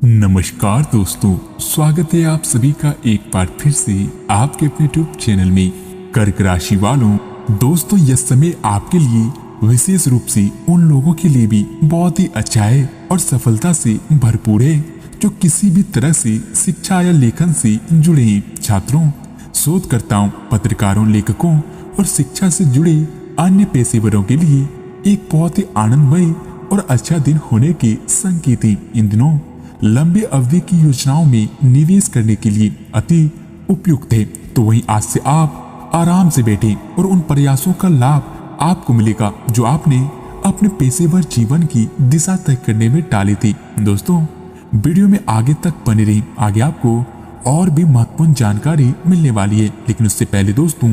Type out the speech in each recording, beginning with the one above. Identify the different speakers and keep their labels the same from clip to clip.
Speaker 1: नमस्कार दोस्तों, स्वागत है आप सभी का एक बार फिर से आपके अपने यूट्यूब चैनल में। कर्क राशि वालों, दोस्तों यह समय आपके लिए विशेष रूप से उन लोगों के लिए भी बहुत ही अच्छा है और सफलता से भरपूर है जो किसी भी तरह से शिक्षा या लेखन से जुड़े हैं। छात्रों, शोधकर्ताओं, पत्रकारों, लेखकों और शिक्षा से जुड़े अन्य पेशेवरों के लिए एक बहुत ही आनंदमय और अच्छा दिन होने के संकेत हैं। इन दिनों लंबी अवधि की योजनाओं में निवेश करने के लिए अति उपयुक्त है। तो वहीं आज से आप आराम से बैठे और उन प्रयासों का लाभ आपको मिलेगा जो आपने अपने पेशेवर जीवन की दिशा तय करने में डाले थे। दोस्तों, वीडियो में आगे तक बने रहिए, आगे आपको और भी महत्वपूर्ण जानकारी मिलने वाली है। लेकिन उससे पहले दोस्तों,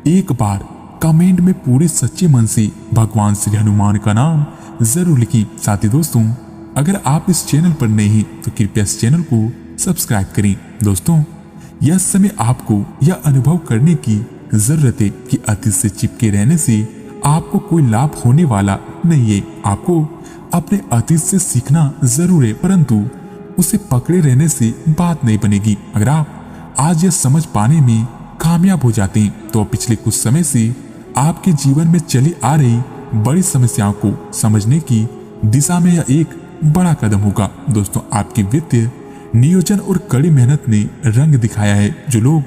Speaker 1: एक बार कमेंट में पूरे सच्चे मन से भगवान श्री हनुमान का नाम जरूर लिखिए। साथ ही दोस्तों, अगर आप इस चैनल पर नए हैं तो कृपया इस चैनल को सब्सक्राइब करें। दोस्तों, यह समय आपको यह अनुभव करने की जरूरत है कि अतीत से चिपके रहने से आपको कोई लाभ होने वाला नहीं है। आपको अपने अतीत से सीखना जरूर है, परंतु उसे पकड़े रहने से बात नहीं बनेगी। अगर आप आज यह समझ पाने में कामयाब हो जाते हैं तो पिछले कुछ समय से आपके जीवन में चली आ रही बड़ी समस्याओं को समझने की दिशा में यह एक बड़ा कदम होगा। दोस्तों, आपकी वित्तीय नियोजन और कड़ी मेहनत ने रंग दिखाया है। जो लोग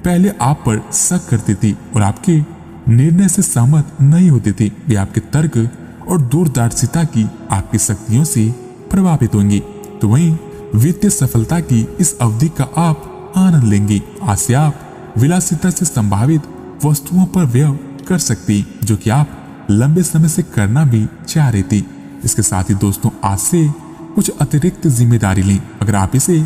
Speaker 1: पहले आप पर शक करते थे और आपके निर्णय से सहमत नहीं होते थे, वे आपके तर्क और दूरदर्शिता की आपकी शक्तियों से प्रभावित होंगे। तो वहीं वित्तीय सफलता की इस अवधि का आप आनंद लेंगे। आज से आप विलासिता से संभावित वस्तुओं पर व्यय कर सकते जो कि आप लंबे समय से करना भी चाह रहे थे। इसके साथ ही दोस्तों, आज से कुछ अतिरिक्त जिम्मेदारी लें। अगर आप इसे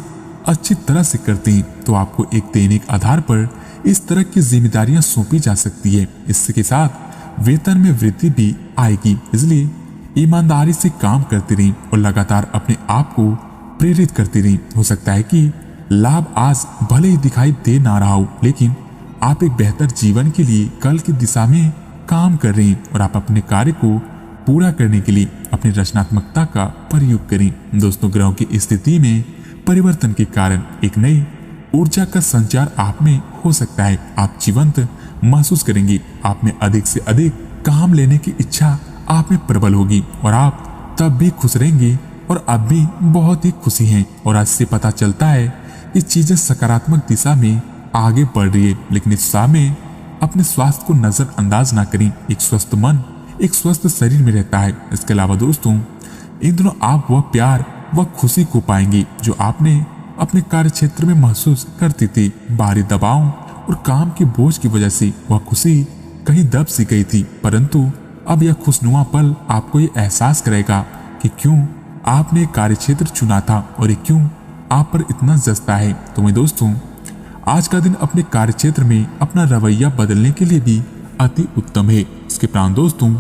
Speaker 1: अच्छी तरह से करते हैं तो आपको एक दैनिक आधार पर इस तरह की जिम्मेदारियां सौंपी जा सकती है। इसके साथ वेतन में वृद्धि भी आएगी, इसलिए ईमानदारी से काम करते रहें और लगातार अपने आप को प्रेरित करते रहें। हो सकता है कि लाभ आज भले ही दिखाई दे ना रहा हो, लेकिन आप एक बेहतर जीवन के लिए कल की दिशा में काम कर रहे हैं और आप अपने कार्य को पूरा करने के लिए अपनी रचनात्मकता का प्रयोग करें। दोस्तों, ग्रहों की स्थिति में परिवर्तन के कारण एक नई ऊर्जा का संचार आप में हो सकता है। आप जीवंत महसूस करेंगे, आप में अधिक से अधिक काम लेने की इच्छा आप में प्रबल होगी और आप तब भी खुश रहेंगे और अब भी बहुत ही खुशी हैं। और आज से पता चलता है कि चीजें सकारात्मक दिशा में आगे बढ़ रही है। लेकिन इस समय अपने स्वास्थ्य को नजरअंदाज ना करें। एक स्वस्थ मन एक स्वस्थ शरीर में रहता है। इसके अलावा दोस्तों, इन दिनों आप वह प्यार व खुशी को पाएंगे जो आपने अपने कार्य क्षेत्र में महसूस करते थे। बाहरी दबाव और काम के बोझ की वजह से वह खुशी कहीं दब सी गई थी, परंतु अब यह खुशनुमा पल आपको ये एहसास करेगा कि क्यों आपने कार्य क्षेत्र चुना था और ये क्यों आप पर इतना जचता है। तो मैं दोस्तों, आज का दिन अपने कार्य क्षेत्र में अपना रवैया बदलने के लिए भी अति उत्तम है। इसके प्राण दोस्तों,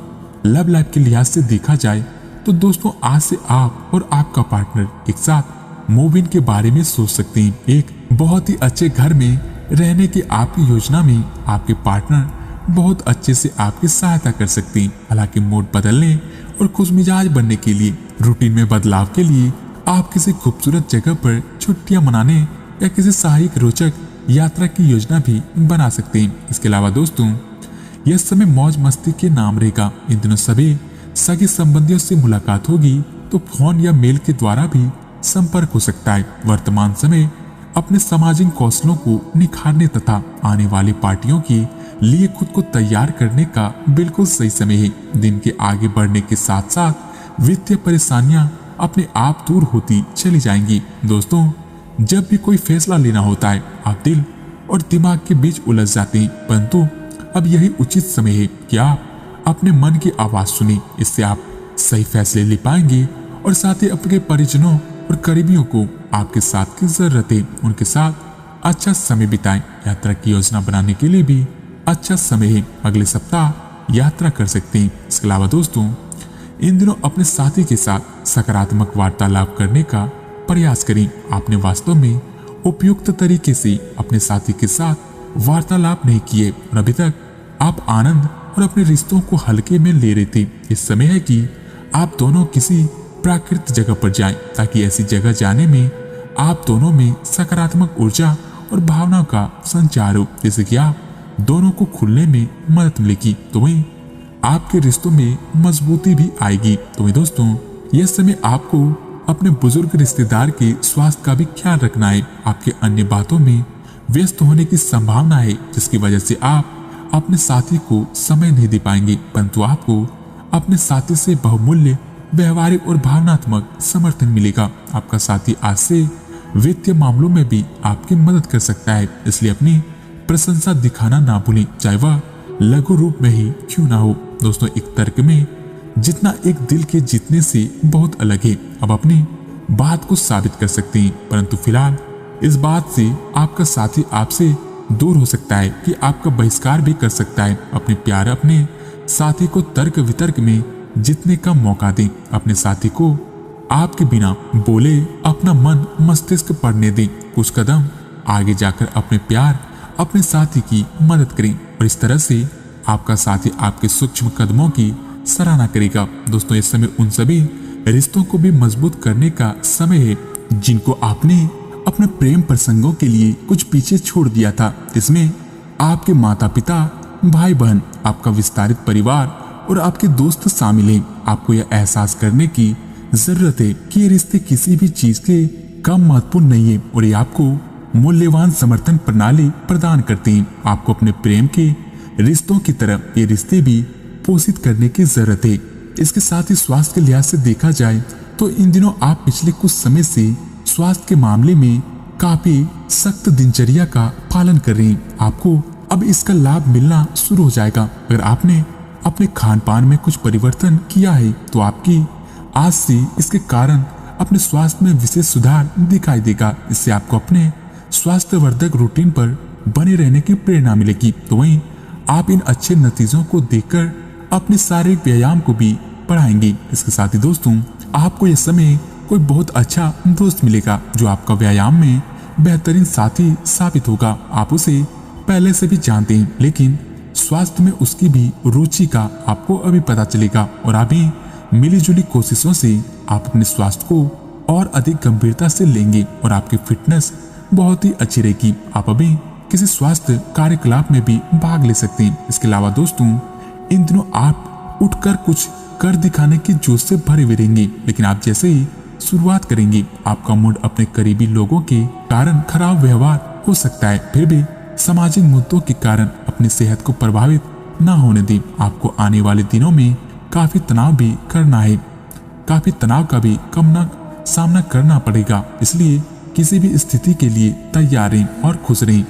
Speaker 1: लव लाइफ के लिहाज से देखा जाए तो दोस्तों, आज से आप और आपका पार्टनर एक साथ मूव इन के बारे में सोच सकते हैं। एक बहुत ही अच्छे घर में रहने की आपकी योजना में आपके पार्टनर बहुत अच्छे से आपकी सहायता कर सकते हैं। हालांकि मूड बदलने और खुश मिजाज बनने के लिए, रूटीन में बदलाव के लिए आप किसी खूबसूरत जगह पर छुट्टियां मनाने या किसी सहायक रोचक यात्रा की योजना भी बना सकते हैं। इसके अलावा दोस्तों, यह समय मौज मस्ती के नाम रहेगा। इन दिनों सभी सगे संबंधियों से मुलाकात होगी तो फोन या मेल के द्वारा भी संपर्क हो सकता है। वर्तमान समय अपने सामाजिक कौशलों को निखारने तथा आने वाली पार्टियों के लिए खुद को तैयार करने का बिल्कुल सही समय है। दिन के आगे बढ़ने के साथ साथ वित्तीय परेशानियां अपने आप दूर होती चली जाएंगी। दोस्तों, जब भी कोई फैसला लेना होता है आप दिल और दिमाग के बीच उलझ जाते हैं, परंतु अब यही उचित समय है कि आप अपने मन की आवाज सुने। इससे आप सही फैसले ले पाएंगे और साथ ही अपने परिजनों और करीबियों को आपके साथ की जरूरत है, उनके साथ अच्छा समय बिताएं। यात्रा की योजना बनाने के लिए भी अच्छा समय है। अगले सप्ताह यात्रा कर सकते हैं। इसके अलावा दोस्तों, इन दिनों अपने साथी के साथ सकारात्मक वार्तालाप करने का प्रयास करें। आपने वास्तव में उपयुक्त तरीके से अपने साथी के साथ वार्तालाप नहीं किए और अभी तक आप आनंद और अपने रिश्तों को हल्के में ले रहे थे। इस समय है कि आप दोनों किसी प्राकृतिक जगह पर जाएं, ताकि ऐसी जगह जाने में आप दोनों में सकारात्मक ऊर्जा और भावनाओं का संचार हो, जैसे कि आप दोनों को खुलने में मदद मिलेगी। तो वहीं आपके रिश्तों में मजबूती भी आएगी। तो वहीं दोस्तों, यह समय आपको अपने बुजुर्ग रिश्तेदार के स्वास्थ्य का भी ख्याल रखना है। आपके अन्य बातों में व्यस्त होने की संभावना है, जिसकी वजह से आप अपने साथी को समय नहीं दे पाएंगे, परंतु आपको अपने साथी से बहुमूल्य व्यवहारिक और भावनात्मक समर्थन मिलेगा। आपका साथी आज से वित्तीय मामलों में भी आपकी मदद कर सकता है, इसलिए अपनी प्रशंसा दिखाना ना भूलें, चाहे वह लघु रूप में ही क्यों ना हो। दोस्तों, एक तर्क में जितना एक दिल के जीतने से बहुत अलग है। अब अपनी बात को साबित कर सकते हैं, परंतु फिलहाल इस बात से आपका साथी आपसे दूर हो सकता है कि आपका बहिष्कार भी कर सकता है। अपने प्यार अपने साथी को तर्क वितर्क में जीतने का मौका दें। अपने साथी को आपके बिना बोले अपना मन मस्तिष्क पढ़ने दें। कुछ कदम आगे जाकर अपने प्यार अपने साथी की मदद करें, और इस तरह से आपका साथी आपके सूक्ष्म कदमों की सराहना करेगा। दोस्तों, इस समय उन सभी रिश्तों को भी मजबूत करने का समय है जिनको आपने अपने प्रेम प्रसंगों के लिए कुछ पीछे छोड़ दिया था। इसमें आपके माता पिता, भाई बहन, आपका विस्तारित परिवार और आपके दोस्त शामिल हैं। आपको यह एहसास करने की जरूरत है कि ये रिश्ते किसी भी चीज के कम महत्वपूर्ण नहीं है, और ये आपको मूल्यवान समर्थन प्रणाली प्रदान करते हैं। आपको अपने प्रेम के रिश्तों की तरह ये रिश्ते भी पोषित करने की जरूरत है। इसके साथ ही स्वास्थ्य के लिहाज से देखा जाए तो इन दिनों आप पिछले कुछ समय से स्वास्थ्य के मामले में काफी सख्त दिनचर्या का पालन कर रहे हैं। आपको अब इसका लाभ मिलना शुरू हो जाएगा। अगर आपने अपने खान पान में कुछ परिवर्तन किया है तो आपकी आज से इसके कारण अपने स्वास्थ्य में विशेष सुधार दिखाई देगा। इससे आपको अपने स्वास्थ्यवर्धक रूटीन पर बने रहने की प्रेरणा मिलेगी। तो वहीं आप इन अच्छे नतीजों को देखकर अपने शारीरिक व्यायाम को भी बढ़ाएंगे। इसके साथ ही दोस्तों, आपको यह समय कोई बहुत अच्छा दोस्त मिलेगा जो आपका व्यायाम में बेहतरीन साथी साबित होगा। आप उसे पहले से भी जानते हैं, लेकिन स्वास्थ्य में उसकी भी रुचि का आपको अभी पता चलेगा, और अभी मिलीजुली कोशिशों से आप अपने स्वास्थ्य को और अधिक गंभीरता से लेंगे और आपकी फिटनेस बहुत ही अच्छी रहेगी। आप अभी किसी स्वास्थ्य कार्यकलाप में भी भाग ले सकते हैं। इसके अलावा दोस्तों, इन दिनों आप उठकर कुछ कर दिखाने की जोश से भरे हुए रहेंगे, लेकिन आप जैसे ही शुरुआत करेंगे आपका मूड अपने करीबी लोगों के कारण खराब व्यवहार हो सकता है। फिर भी सामाजिक मुद्दों के कारण अपनी सेहत को प्रभावित ना होने दें। आपको आने वाले दिनों में काफी तनाव भी करना है, काफी तनाव का भी सामना करना पड़ेगा, इसलिए किसी भी स्थिति के लिए तैयार रहें और खुश रहें।